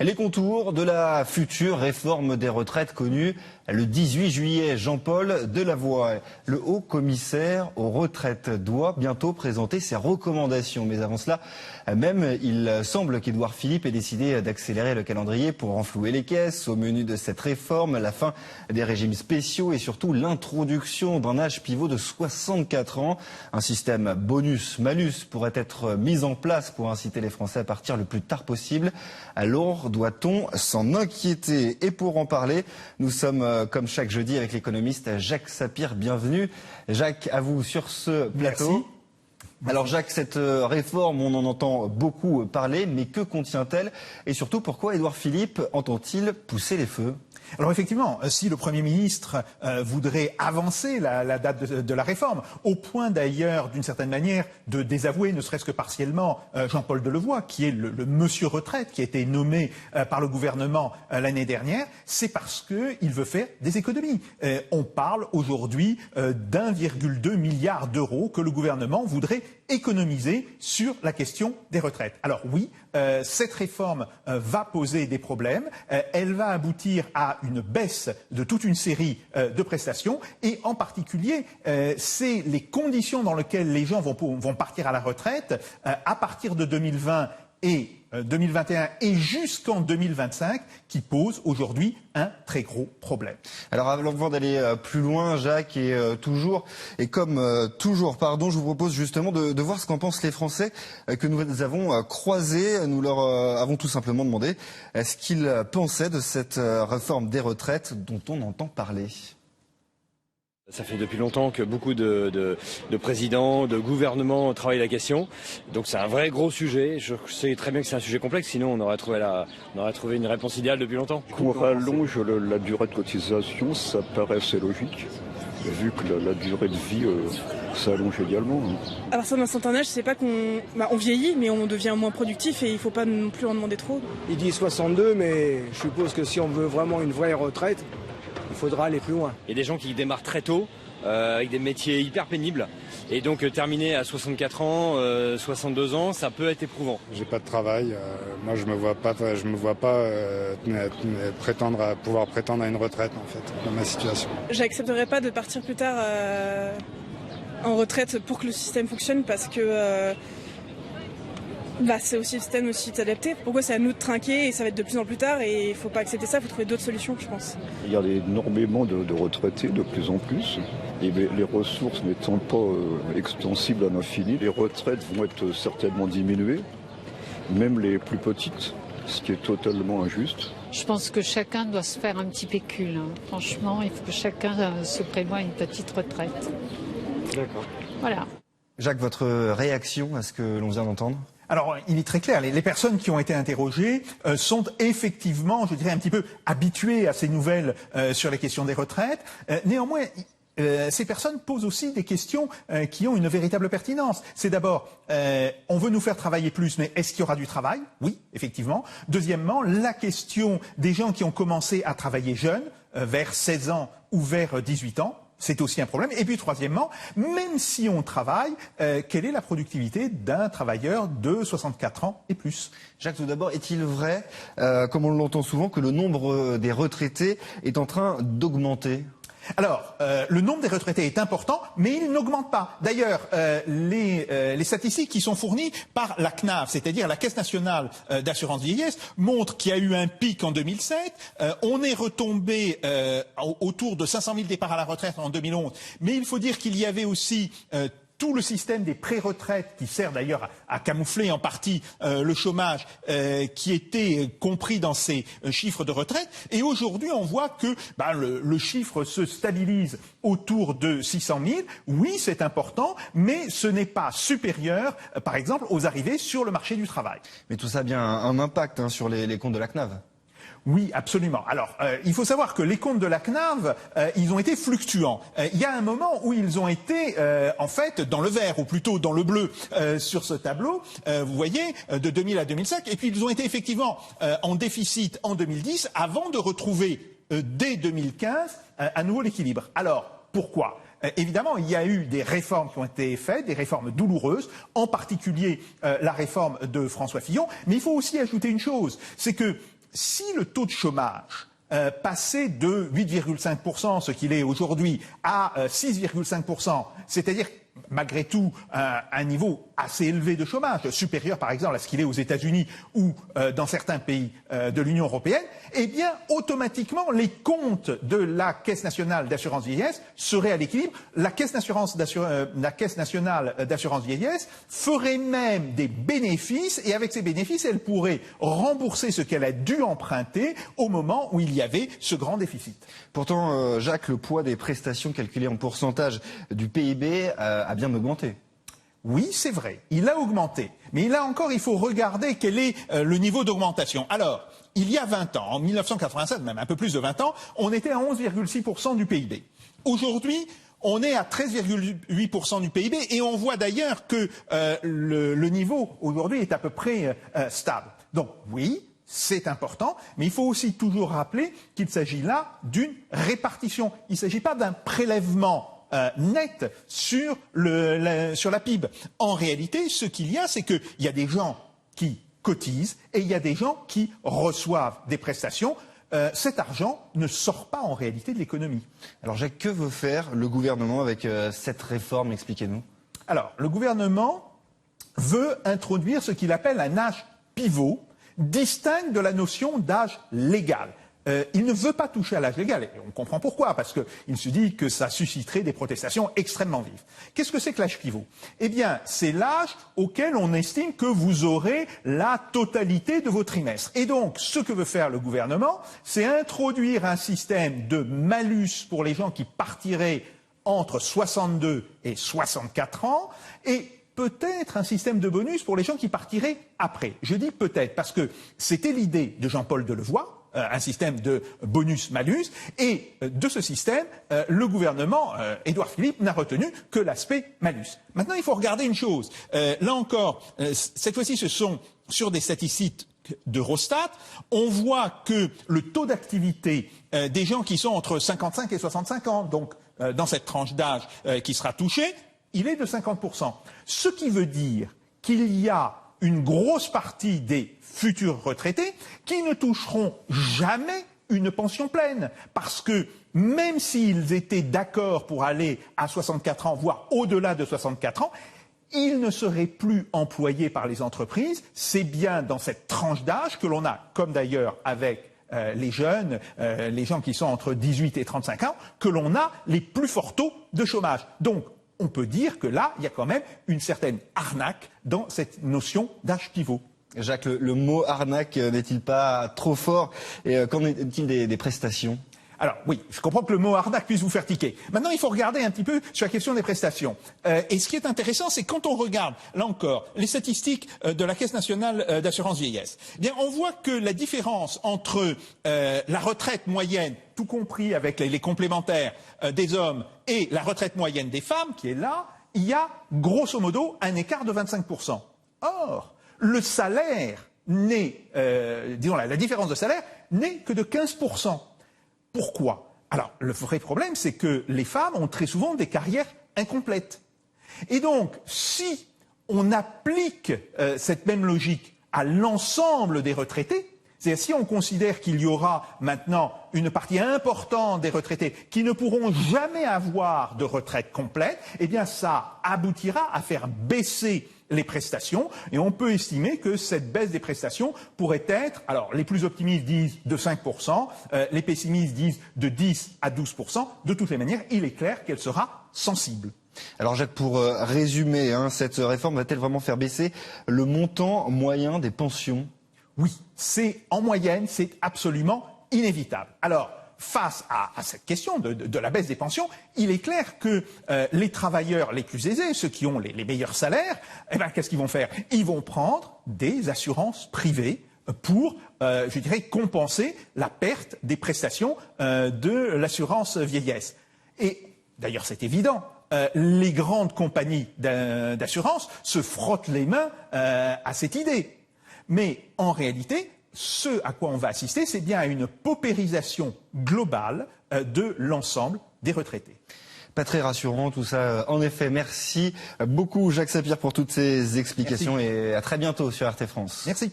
Les contours de la future réforme des retraites connue le 18 juillet. Jean-Paul Delevoye, le haut commissaire aux retraites, doit bientôt présenter ses recommandations. Mais avant cela, même, il semble qu'Édouard Philippe ait décidé d'accélérer le calendrier pour renflouer les caisses. Au menu de cette réforme, la fin des régimes spéciaux et surtout l'introduction d'un âge pivot de 64 ans. Un système bonus-malus pourrait être mis en place pour inciter les Français à partir le plus tard possible. Alors, doit-on s'en inquiéter? Et pour en parler, nous sommes comme chaque jeudi avec l'économiste Jacques Sapir. Bienvenue. Jacques, à vous sur ce plateau. Merci. Alors Jacques, cette réforme, on en entend beaucoup parler, mais que contient-elle? Et surtout, pourquoi Édouard Philippe entend-il pousser les feux? Alors effectivement, si le Premier ministre voudrait avancer la date de la réforme, au point d'ailleurs, d'une certaine manière, de désavouer, ne serait-ce que partiellement, Jean-Paul Delevoye, qui est le monsieur retraite, qui a été nommé par le gouvernement l'année dernière, c'est parce qu'il veut faire des économies. On parle aujourd'hui d'1,2 milliard d'euros que le gouvernement voudrait économiser sur la question des retraites. Alors oui, cette réforme va poser des problèmes, elle va aboutir à une baisse de toute une série de prestations et en particulier, c'est les conditions dans lesquelles les gens vont partir à la retraite à partir de 2020 et 2021 et jusqu'en 2025 qui pose aujourd'hui un très gros problème. Alors avant d'aller plus loin, Jacques, et comme toujours, je vous propose justement de voir ce qu'en pensent les Français que nous avons croisés. Nous leur avons tout simplement demandé ce qu'ils pensaient de cette réforme des retraites dont on entend parler. Ça fait depuis longtemps que beaucoup de présidents, de gouvernements travaillent la question. Donc c'est un vrai gros sujet. Je sais très bien que c'est un sujet complexe, sinon on aurait trouvé une réponse idéale depuis longtemps. Qu'on rallonge la durée de cotisation, ça paraissait logique, vu que la durée de vie s'allonge également. À partir d'un certain âge, c'est pas on vieillit, mais on devient moins productif et il ne faut pas non plus en demander trop. Il dit 62, mais je suppose que si on veut vraiment une vraie retraite, il faudra aller plus loin. Il y a des gens qui démarrent très tôt, avec des métiers hyper pénibles. Et donc terminer à 64 ans, 62 ans, ça peut être éprouvant. J'ai pas de travail. Moi, je me vois pas pouvoir prétendre à une retraite, en fait, dans ma situation. J'accepterais pas de partir plus tard en retraite pour que le système fonctionne parce que c'est aussi le système aussi de s'adapter. Pourquoi c'est à nous de trinquer et ça va être de plus en plus tard et il faut pas accepter ça, il faut trouver d'autres solutions, je pense. Il y a énormément de retraités de plus en plus et les ressources n'étant pas extensibles à l'infini, les retraites vont être certainement diminuées, même les plus petites, ce qui est totalement injuste. Je pense que chacun doit se faire un petit pécule. Franchement, il faut que chacun se prévoie une petite retraite. D'accord. Voilà. Jacques, votre réaction à ce que l'on vient d'entendre? Alors, il est très clair, les personnes qui ont été interrogées sont effectivement, je dirais, un petit peu habituées à ces nouvelles sur les questions des retraites. Néanmoins, ces personnes posent aussi des questions qui ont une véritable pertinence. C'est d'abord, on veut nous faire travailler plus, mais est-ce qu'il y aura du travail? Oui, effectivement. Deuxièmement, la question des gens qui ont commencé à travailler jeunes, vers 16 ans ou vers 18 ans. C'est aussi un problème. Et puis troisièmement, même si on travaille, quelle est la productivité d'un travailleur de 64 ans et plus? Jacques, tout d'abord, est-il vrai, comme on l'entend souvent, que le nombre des retraités est en train d'augmenter? Alors, le nombre des retraités est important, mais il n'augmente pas. D'ailleurs, les statistiques qui sont fournies par la CNAV, c'est-à-dire la Caisse nationale d'assurance vieillesse, montrent qu'il y a eu un pic en 2007. On est retombé autour de 500 000 départs à la retraite en 2011. Mais il faut dire qu'il y avait aussi tout le système des pré-retraites, qui sert d'ailleurs à camoufler en partie le chômage, qui était compris dans ces chiffres de retraite. Et aujourd'hui, on voit que le chiffre se stabilise autour de 600 000. Oui, c'est important, mais ce n'est pas supérieur, par exemple, aux arrivées sur le marché du travail. Mais tout ça a bien un impact sur les comptes de la CNAV. Oui, absolument. Alors, il faut savoir que les comptes de la CNAV, ils ont été fluctuants. Il y a un moment où ils ont été, en fait, dans le vert, ou plutôt dans le bleu, sur ce tableau, vous voyez, de 2000 à 2005. Et puis, ils ont été effectivement en déficit en 2010, avant de retrouver, dès 2015, à nouveau l'équilibre. Alors, pourquoi ? Évidemment, il y a eu des réformes qui ont été faites, des réformes douloureuses, en particulier la réforme de François Fillon. Mais il faut aussi ajouter une chose, c'est que si le taux de chômage passait de 8,5%, ce qu'il est aujourd'hui, à 6,5%, c'est-à-dire malgré tout un niveau assez élevé de chômage, supérieur par exemple à ce qu'il est aux États-Unis ou dans certains pays de l'Union européenne, eh bien automatiquement les comptes de la Caisse nationale d'assurance vieillesse seraient à l'équilibre. La Caisse nationale d'assurance vieillesse ferait même des bénéfices et avec ces bénéfices, elle pourrait rembourser ce qu'elle a dû emprunter au moment où il y avait ce grand déficit. Pourtant, Jacques, le poids des prestations calculées en pourcentage du PIB a bien augmenté. Oui, c'est vrai, il a augmenté. Mais là encore, il faut regarder quel est le niveau d'augmentation. Alors, il y a 20 ans, en 1987, même un peu plus de 20 ans, on était à 11,6% du PIB. Aujourd'hui, on est à 13,8% du PIB et on voit d'ailleurs que le niveau aujourd'hui est à peu près stable. Donc oui, c'est important, mais il faut aussi toujours rappeler qu'il s'agit là d'une répartition. Il ne s'agit pas d'un prélèvement net sur la PIB. En réalité, ce qu'il y a, c'est qu'il y a des gens qui cotisent et il y a des gens qui reçoivent des prestations. Cet argent ne sort pas en réalité de l'économie. Alors Jacques, que veut faire le gouvernement avec cette réforme? Expliquez-nous. Alors, le gouvernement veut introduire ce qu'il appelle un âge pivot, distinct de la notion d'âge légal. Il ne veut pas toucher à l'âge légal, et on comprend pourquoi, parce qu'il se dit que ça susciterait des protestations extrêmement vives. Qu'est-ce que c'est que l'âge pivot? Eh bien, c'est l'âge auquel on estime que vous aurez la totalité de vos trimestres. Et donc, ce que veut faire le gouvernement, c'est introduire un système de malus pour les gens qui partiraient entre 62 et 64 ans, et peut-être un système de bonus pour les gens qui partiraient après. Je dis peut-être parce que c'était l'idée de Jean-Paul Delevoye, un système de bonus-malus, et de ce système, le gouvernement, Édouard Philippe, n'a retenu que l'aspect malus. Maintenant, il faut regarder une chose. Là encore, cette fois-ci, ce sont sur des statistiques d'Eurostat, on voit que le taux d'activité des gens qui sont entre 55 et 65 ans, donc dans cette tranche d'âge qui sera touchée, il est de 50%. Ce qui veut dire qu'il y a une grosse partie des futurs retraités qui ne toucheront jamais une pension pleine. Parce que même s'ils étaient d'accord pour aller à 64 ans, voire au-delà de 64 ans, ils ne seraient plus employés par les entreprises. C'est bien dans cette tranche d'âge que l'on a, comme d'ailleurs avec les jeunes, les gens qui sont entre 18 et 35 ans, que l'on a les plus forts taux de chômage. Donc, on peut dire que là, il y a quand même une certaine arnaque dans cette notion d'âge pivot. Jacques, le mot arnaque n'est-il pas trop fort? Et qu'en est-il des prestations? Alors oui, je comprends que le mot arnaque puisse vous faire tiquer. Maintenant, il faut regarder un petit peu sur la question des prestations. Et ce qui est intéressant, c'est quand on regarde, là encore, les statistiques de la Caisse nationale d'assurance vieillesse, eh bien, on voit que la différence entre la retraite moyenne, tout compris avec les complémentaires des hommes, et la retraite moyenne des femmes, qui est là, il y a grosso modo un écart de 25%. Or, le salaire n'est, disons la différence de salaire n'est que de 15%. Pourquoi? Alors, le vrai problème, c'est que les femmes ont très souvent des carrières incomplètes. Et donc, si on applique cette même logique à l'ensemble des retraités, c'est-à-dire si on considère qu'il y aura maintenant une partie importante des retraités qui ne pourront jamais avoir de retraite complète, eh bien ça aboutira à faire baisser les prestations, et on peut estimer que cette baisse des prestations pourrait être, alors les plus optimistes disent de 5%, les pessimistes disent de 10 à 12%, de toutes les manières, il est clair qu'elle sera sensible. Alors Jacques, pour résumer, cette réforme va-t-elle vraiment faire baisser le montant moyen des pensions? Oui, c'est en moyenne, c'est absolument inévitable. Alors, face à cette question de la baisse des pensions, il est clair que les travailleurs les plus aisés, ceux qui ont les meilleurs salaires, eh ben, qu'est-ce qu'ils vont faire? Ils vont prendre des assurances privées pour, je dirais, compenser la perte des prestations de l'assurance vieillesse. Et d'ailleurs, c'est évident. Les grandes compagnies d'assurance se frottent les mains à cette idée. Mais en réalité, ce à quoi on va assister, c'est bien à une paupérisation globale de l'ensemble des retraités. Pas très rassurant tout ça. En effet, merci beaucoup Jacques Sapir pour toutes ces explications. Merci. Et à très bientôt sur RT France. Merci.